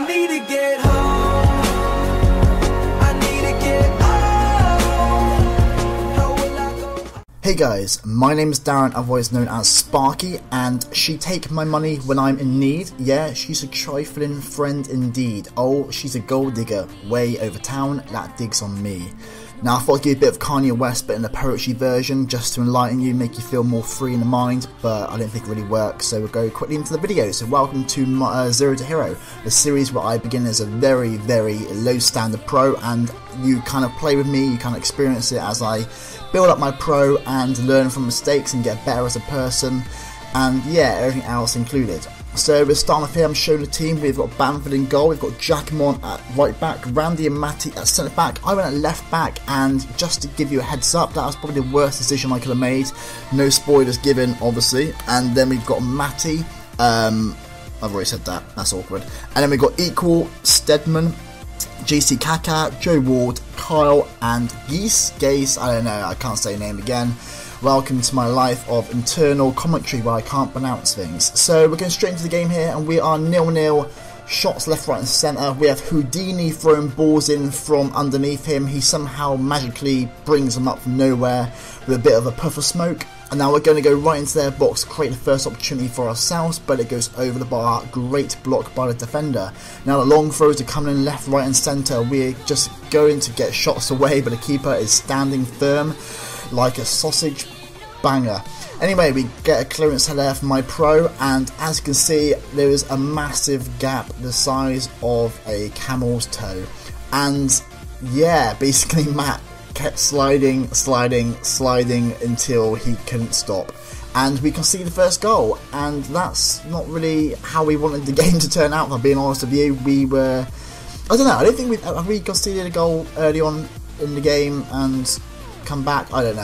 need to get home. I need to get home. How will I go? Hey guys, my name is Darren, otherwise known as Sparky, and she take my money when I'm in need. Yeah, she's a trifling friend indeed. Oh, she's a gold digger way over town that digs on me. Now I thought I'd give you a bit of Kanye West but in a poetry version just to enlighten you, make you feel more free in the mind, but I don't think it really works, so we'll go quickly into the video. So welcome to my, Zero to Hero, the series where I begin as a very low standard pro and you kind of play with me, you kind of experience it as I build up my pro and learn from mistakes and get better as a person, and yeah, everything else included. So we're starting off here. I'm showing the team. We've got Bamford in goal, we've got Giacomo at right back, Randy and Matty at centre back. I went at left back, and just to give you a heads up, that was probably the worst decision I could have made. No spoilers given, obviously. And then we've got Matty. I've already said that, that's awkward. And then we've got Equal, Stedman, GC Kaka, Joe Ward, Kyle and Gaze, I don't know, I can't say your name again. Welcome to my life of internal commentary where I can't pronounce things. So we're going straight into the game here and we are 0-0, shots left, right and centre. We have Houdini throwing balls in from underneath him. He somehow magically brings them up from nowhere with a bit of a puff of smoke. And now we're going to go right into their box, create the first opportunity for ourselves, but it goes over the bar. Great block by the defender. Now the long throws are coming in left, right and centre. We're just going to get shots away, but the keeper is standing firm like a sausage banger. Anyway, we get a clearance header from my pro, and as you can see, there is a massive gap the size of a camel's toe. And yeah, basically Matt kept sliding until he couldn't stop, and we conceded the first goal, and that's not really how we wanted the game to turn out. If I'm being honest with you, I don't know, I don't think we conceded a goal early on in the game and come back. I don't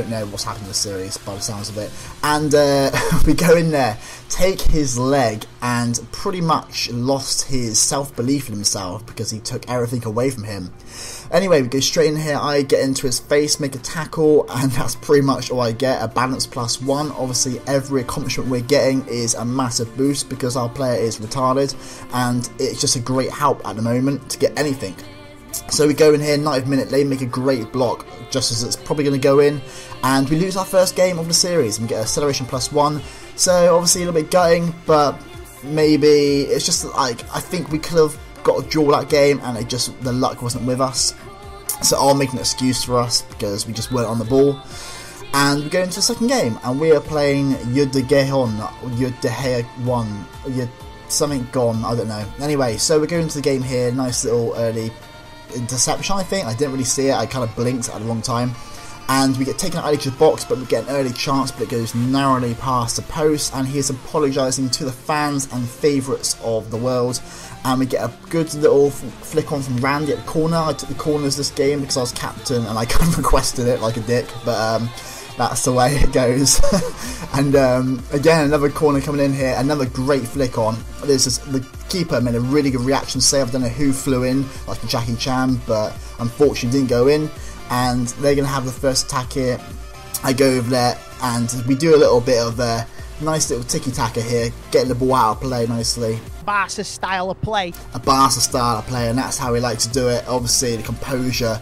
know what's happened in the series by the sounds of it. And we go in there, take his leg, and pretty much lost his self-belief in himself because he took everything away from him. Anyway, we go straight in here. I get into his face, make a tackle, and that's pretty much all I get, a balance +1. Obviously every accomplishment we're getting is a massive boost because our player is retarded, and it's just a great help at the moment to get anything. So we go in here, 90th minute, they make a great block just as it's probably going to go in, and we lose our first game of the series and get acceleration +1. So obviously a little bit gutting, but maybe it's just like, I think we could have got a draw that game and the luck wasn't with us. So I'll make an excuse for us because we just weren't on the ball. And we go into the second game and we are playing Yudegehon, something gone, I don't know. Anyway, so we're going into the game here, nice little early interception, I think. I didn't really see it, I kind of blinked at the wrong time. And we get taken out of the box, but we get an early chance, but it goes narrowly past the post, and he is apologising to the fans and favourites of the world. And we get a good little flick on from Randy at the corner. I took the corners this game because I was captain and I kind of requested it like a dick, but that's the way it goes. And again, another corner coming in here, another great flick on. The keeper made a really good reaction save. I don't know who flew in, like Jackie Chan, but unfortunately didn't go in. And they're going to have the first attack here. I go over there and we do a little bit of a nice little tiki-taka here, getting the ball out of play nicely. Barca style of play. A Barca style of play, and that's how we like to do it. Obviously the composure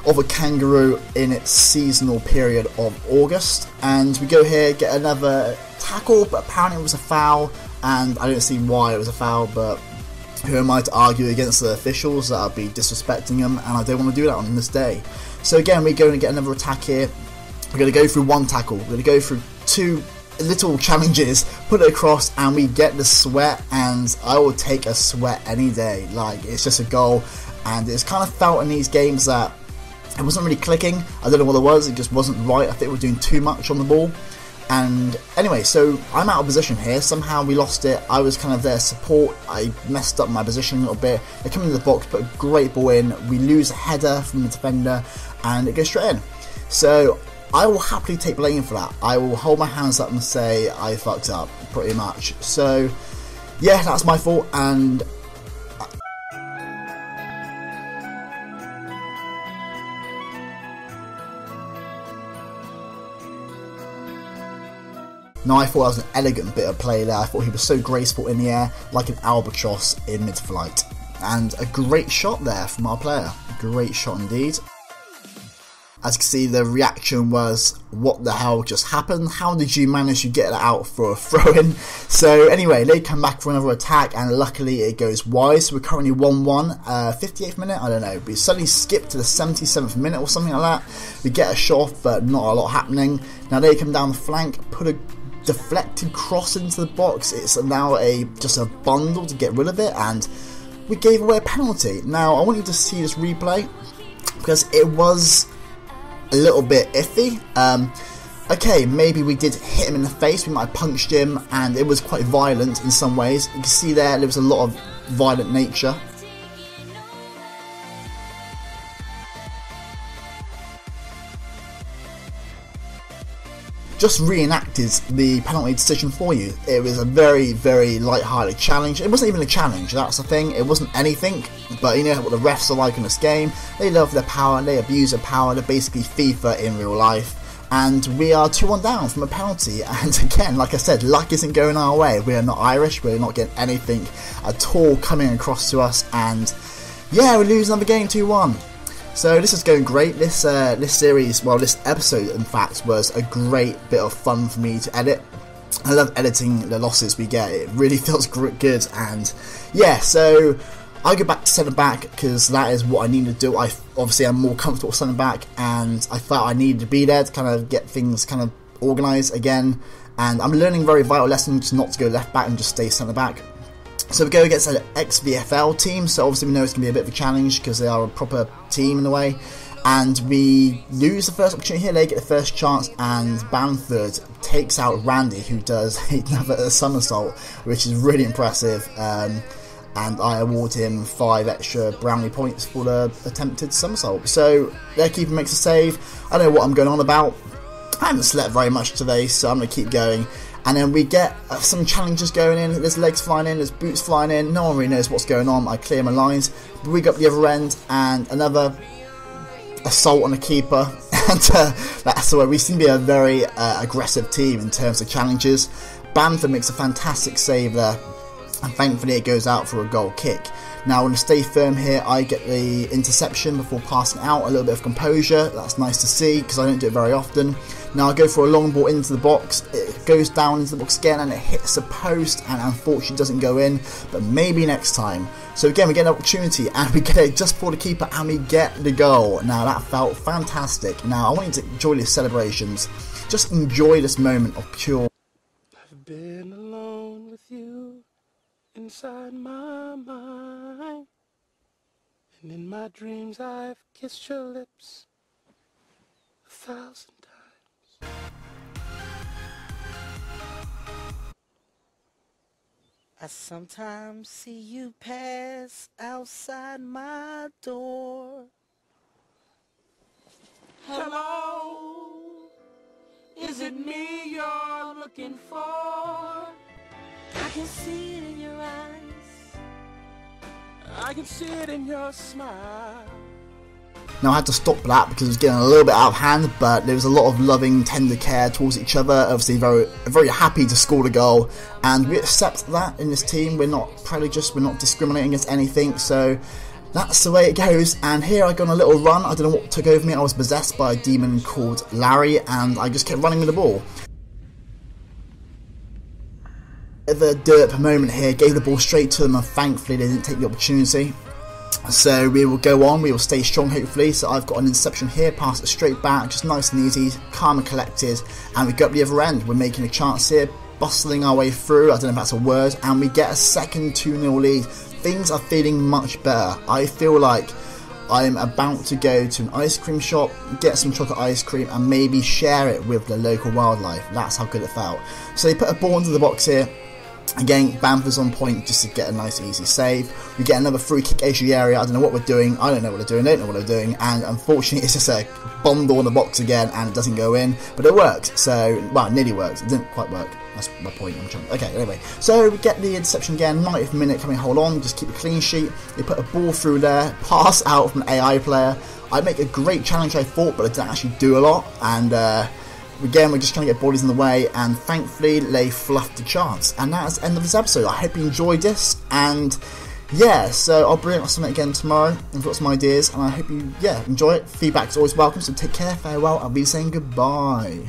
of a kangaroo in its seasonal period of August. And we go here, get another tackle, but apparently it was a foul, and I don't see why it was a foul, but who am I to argue against the officials? That I'd be disrespecting them, and I don't want to do that on this day. So again, we're going to get another attack here. We're going to go through one tackle, we're going to go through two little challenges, put it across, and we get the sweat, and I will take a sweat any day. Like, it's just a goal, and it's kind of felt in these games that it wasn't really clicking. I don't know what it was, it just wasn't right. I think we're doing too much on the ball. And anyway, so I'm out of position here. Somehow we lost it. I was kind of their support. I messed up my position a little bit. They come into the box, put a great ball in. We lose a header from the defender, and it goes straight in. So I will happily take blame for that. I will hold my hands up and say I fucked up, pretty much. So yeah, that's my fault, and now I thought that was an elegant bit of play there. I thought he was so graceful in the air, like an albatross in mid-flight. and a great shot there from our player. Great shot indeed. As you can see, the reaction was, what the hell just happened? How did you manage to get that out for a throw-in? So anyway, they come back for another attack, and luckily it goes wide. So we're currently 1-1, 58th minute, I don't know. We suddenly skip to the 77th minute or something like that. We get a shot, but not a lot happening. Now they come down the flank, put a deflected cross into the box. It's now just a bundle to get rid of it, and we gave away a penalty. Now I want you to see this replay, because it was a little bit iffy. Okay, maybe we did hit him in the face, we might have punched him, and it was quite violent in some ways. You can see there was a lot of violent nature. Just reenacted the penalty decision for you. It was a very, very light-hearted challenge. It wasn't even a challenge, that's the thing. It wasn't anything, but you know what the refs are like in this game. They love their power, they abuse their power, they're basically FIFA in real life. And we are 2-1 down from a penalty, and again, like I said, luck isn't going our way. We are not Irish, we're not getting anything at all coming across to us, and yeah, we lose another game 2-1. So this is going great. This series, well, this episode in fact, was a great bit of fun for me to edit. I love editing the losses we get. It really feels good, and yeah, so I go back to centre back because that is what I need to do. Obviously I'm more comfortable centre back, and I felt I needed to be there to kind of get things kind of organised again. And I'm learning very vital lessons not to go left back and just stay centre back. So we go against an ex-VFL team, so obviously we know it's going to be a bit of a challenge because they are a proper team in a way. And we lose the first opportunity here, they get the first chance, and Bamford takes out Randy, who does another somersault, which is really impressive. And I award him 5 extra brownie points for the attempted somersault. So their keeper makes a save. I don't know what I'm going on about. I haven't slept very much today, so I'm going to keep going. And then we get some challenges going in. There's legs flying in, there's boots flying in. No one really knows what's going on. I clear my lines. But we got the other end, and another assault on the keeper. And that's the way. We seem to be a very aggressive team in terms of challenges. Bamford makes a fantastic save there, and thankfully it goes out for a goal kick. Now I'm going to stay firm here. I get the interception before passing out, a little bit of composure. That's nice to see because I don't do it very often. Now I go for a long ball into the box. It goes down into the box again, and it hits the post, and unfortunately doesn't go in, but maybe next time. So again, we get an opportunity, and we get it just for the keeper, and we get the goal. Now that felt fantastic. Now I want you to enjoy these celebrations. Just enjoy this moment of pure. I've been alone with you inside my mind, and in my dreams I've kissed your lips 1,000 times. I sometimes see you pass outside my door. Hello, is it me you're looking for? I can see it in your eyes. I can see it in your smile. Now I had to stop that because it was getting a little bit out of hand, but there was a lot of loving, tender care towards each other. Obviously very happy to score the goal, and we accept that in this team. We're not prejudiced, we're not discriminating against anything, so that's the way it goes. And here I go on a little run. I don't know what took over me. I was possessed by a demon called Larry, and I just kept running with the ball. The derp moment here, gave the ball straight to them, and thankfully they didn't take the opportunity. So we will go on, we will stay strong hopefully. So I've got an interception here, pass it straight back, just nice and easy, calm and collected, and we go up the other end. We're making a chance here, bustling our way through, I don't know if that's a word, and we get a second 2-0 lead. Things are feeling much better. I feel like I'm about to go to an ice cream shop, get some chocolate ice cream, and maybe share it with the local wildlife. That's how good it felt. So they put a ball into the box here. Again, Bamford's on point just to get a nice easy save. We get another free kick edge of the area. I don't know what we're doing. I don't know what they're doing. They don't know what they're doing. And unfortunately, it's just a bundle in the box again, and it doesn't go in. But it worked. So, well, it nearly worked. It didn't quite work. That's my point. Okay, anyway. So we get the interception again. 90th minute coming. Hold on. Just keep a clean sheet. They put a ball through there. Pass out from an AI player. I make a great challenge, I thought, but I didn't actually do a lot. And again, we're just trying to get bodies in the way, and thankfully they fluffed the chance. And that's the end of this episode. I hope you enjoyed this, and yeah, so I'll bring up something again tomorrow. I've got some ideas, and I hope you, enjoy it. Feedback is always welcome, so take care, farewell, I'll be saying goodbye.